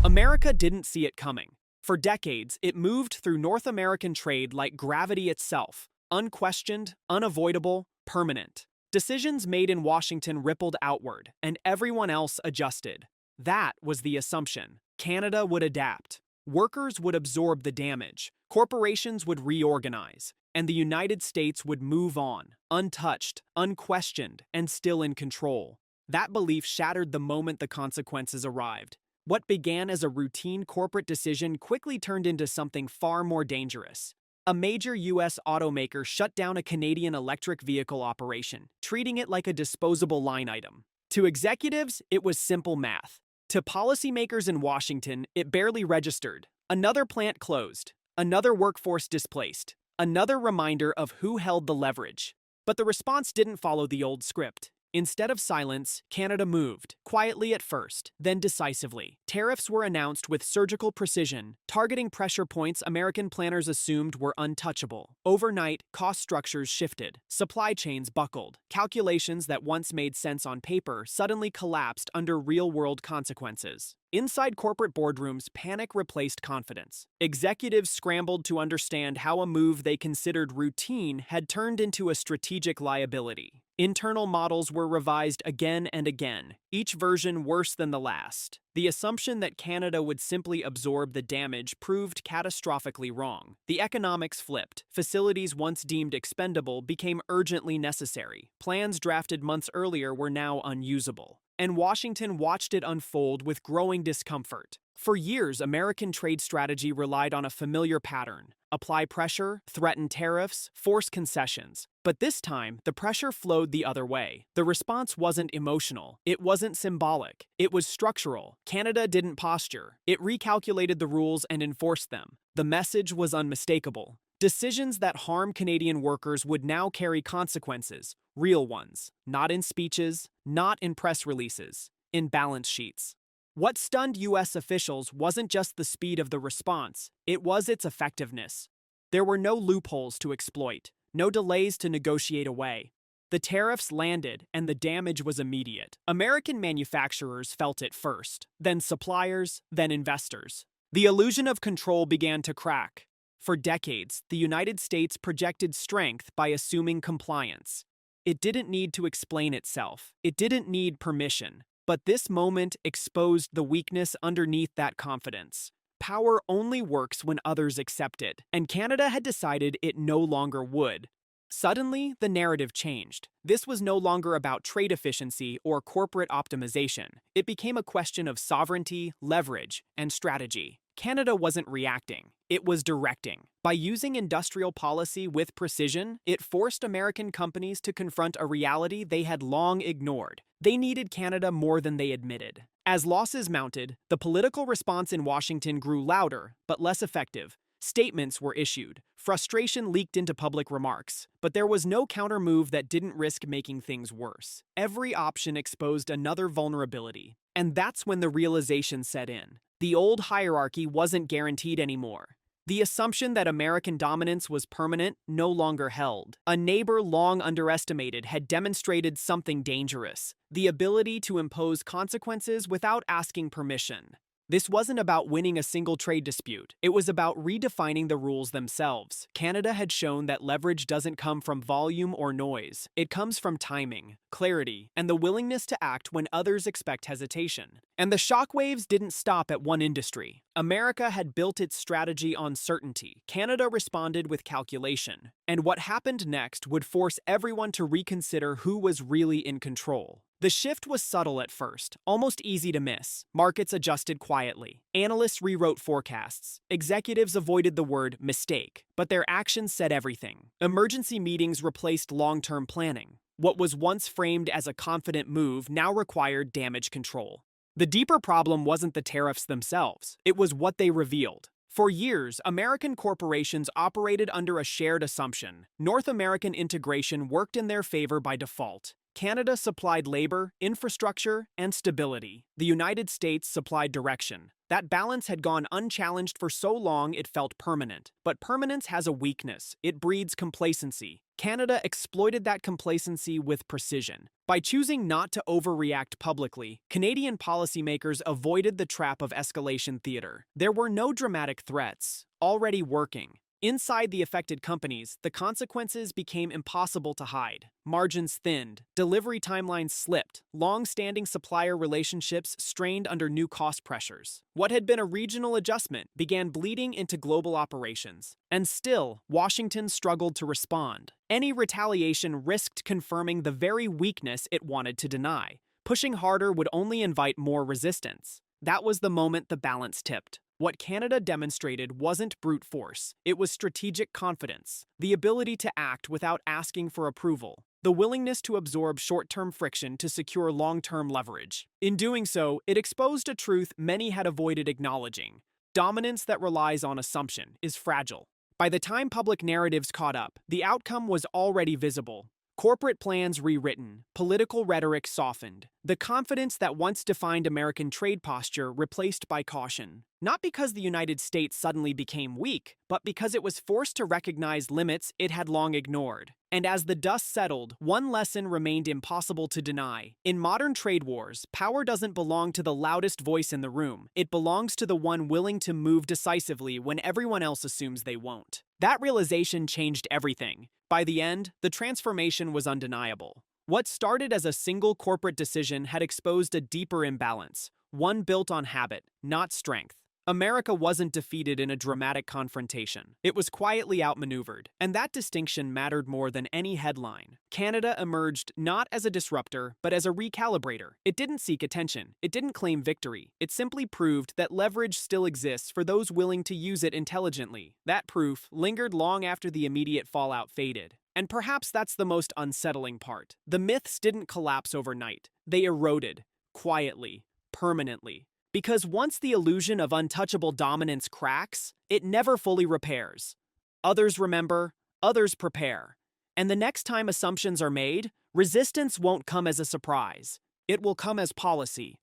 America didn't see it coming. For decades, it moved through North American trade like gravity itself, unquestioned, unavoidable, permanent. Decisions made in Washington rippled outward, and everyone else adjusted. That was the assumption. Canada would adapt. Workers would absorb the damage. Corporations would reorganize. And the United States would move on, untouched, unquestioned, and still in control. That belief shattered the moment the consequences arrived. What began as a routine corporate decision quickly turned into something far more dangerous. A major U.S. automaker shut down a Canadian electric vehicle operation, treating it like a disposable line item. To executives, it was simple math. To policymakers in Washington, it barely registered. Another plant closed, another workforce displaced, another reminder of who held the leverage. But the response didn't follow the old script. Instead of silence, Canada moved, quietly at first, then decisively. Tariffs were announced with surgical precision, targeting pressure points American planners assumed were untouchable. Overnight, cost structures shifted, supply chains buckled, calculations that once made sense on paper suddenly collapsed under real-world consequences. Inside corporate boardrooms, panic replaced confidence. Executives scrambled to understand how a move they considered routine had turned into a strategic liability. Internal models were revised again and again, each version worse than the last. The assumption that Canada would simply absorb the damage proved catastrophically wrong. The economics flipped. Facilities once deemed expendable became urgently necessary. Plans drafted months earlier were now unusable. And Washington watched it unfold with growing discomfort. For years, American trade strategy relied on a familiar pattern: apply pressure, threaten tariffs, force concessions. But this time, the pressure flowed the other way. The response wasn't emotional. It wasn't symbolic. It was structural. Canada didn't posture. It recalculated the rules and enforced them. The message was unmistakable. Decisions that harm Canadian workers would now carry consequences, real ones, not in speeches, not in press releases, in balance sheets. What stunned U.S. officials wasn't just the speed of the response, it was its effectiveness. There were no loopholes to exploit, no delays to negotiate away. The tariffs landed, and the damage was immediate. American manufacturers felt it first, then suppliers, then investors. The illusion of control began to crack. For decades, the United States projected strength by assuming compliance. It didn't need to explain itself. It didn't need permission. But this moment exposed the weakness underneath that confidence. Power only works when others accept it, and Canada had decided it no longer would. Suddenly, the narrative changed. This was no longer about trade efficiency or corporate optimization. It became a question of sovereignty, leverage, and strategy. Canada wasn't reacting, it was directing. By using industrial policy with precision, it forced American companies to confront a reality they had long ignored. They needed Canada more than they admitted. As losses mounted, the political response in Washington grew louder, but less effective. Statements were issued. Frustration leaked into public remarks. But there was no countermove that didn't risk making things worse. Every option exposed another vulnerability. And that's when the realization set in. The old hierarchy wasn't guaranteed anymore. The assumption that American dominance was permanent no longer held. A neighbor long underestimated had demonstrated something dangerous: the ability to impose consequences without asking permission. This wasn't about winning a single trade dispute. It was about redefining the rules themselves. Canada had shown that leverage doesn't come from volume or noise. It comes from timing, clarity, and the willingness to act when others expect hesitation. And the shockwaves didn't stop at one industry. America had built its strategy on certainty. Canada responded with calculation. And what happened next would force everyone to reconsider who was really in control. The shift was subtle at first, almost easy to miss. Markets adjusted quietly. Analysts rewrote forecasts. Executives avoided the word mistake, but their actions said everything. Emergency meetings replaced long-term planning. What was once framed as a confident move now required damage control. The deeper problem wasn't the tariffs themselves, it was what they revealed. For years, American corporations operated under a shared assumption: North American integration worked in their favor by default. Canada supplied labor, infrastructure, and stability. The United States supplied direction. That balance had gone unchallenged for so long it felt permanent. But permanence has a weakness: it breeds complacency. Canada exploited that complacency with precision. By choosing not to overreact publicly, Canadian policymakers avoided the trap of escalation theater. There were no dramatic threats, already working. Inside the affected companies, the consequences became impossible to hide. Margins thinned, delivery timelines slipped, long-standing supplier relationships strained under new cost pressures. What had been a regional adjustment began bleeding into global operations. And still, Washington struggled to respond. Any retaliation risked confirming the very weakness it wanted to deny. Pushing harder would only invite more resistance. That was the moment the balance tipped. What Canada demonstrated wasn't brute force, it was strategic confidence, the ability to act without asking for approval, the willingness to absorb short-term friction to secure long-term leverage. In doing so, it exposed a truth many had avoided acknowledging. Dominance that relies on assumption is fragile. By the time public narratives caught up, the outcome was already visible. Corporate plans rewritten, political rhetoric softened, the confidence that once defined American trade posture replaced by caution. Not because the United States suddenly became weak, but because it was forced to recognize limits it had long ignored. And as the dust settled, one lesson remained impossible to deny. In modern trade wars, power doesn't belong to the loudest voice in the room. It belongs to the one willing to move decisively when everyone else assumes they won't. That realization changed everything. By the end, the transformation was undeniable. What started as a single corporate decision had exposed a deeper imbalance, one built on habit, not strength. America wasn't defeated in a dramatic confrontation. It was quietly outmaneuvered, and that distinction mattered more than any headline. Canada emerged not as a disruptor, but as a recalibrator. It didn't seek attention. It didn't claim victory. It simply proved that leverage still exists for those willing to use it intelligently. That proof lingered long after the immediate fallout faded. And perhaps that's the most unsettling part. The myths didn't collapse overnight. They eroded, quietly, permanently. Because once the illusion of untouchable dominance cracks, it never fully repairs. Others remember, others prepare. And the next time assumptions are made, resistance won't come as a surprise. It will come as policy.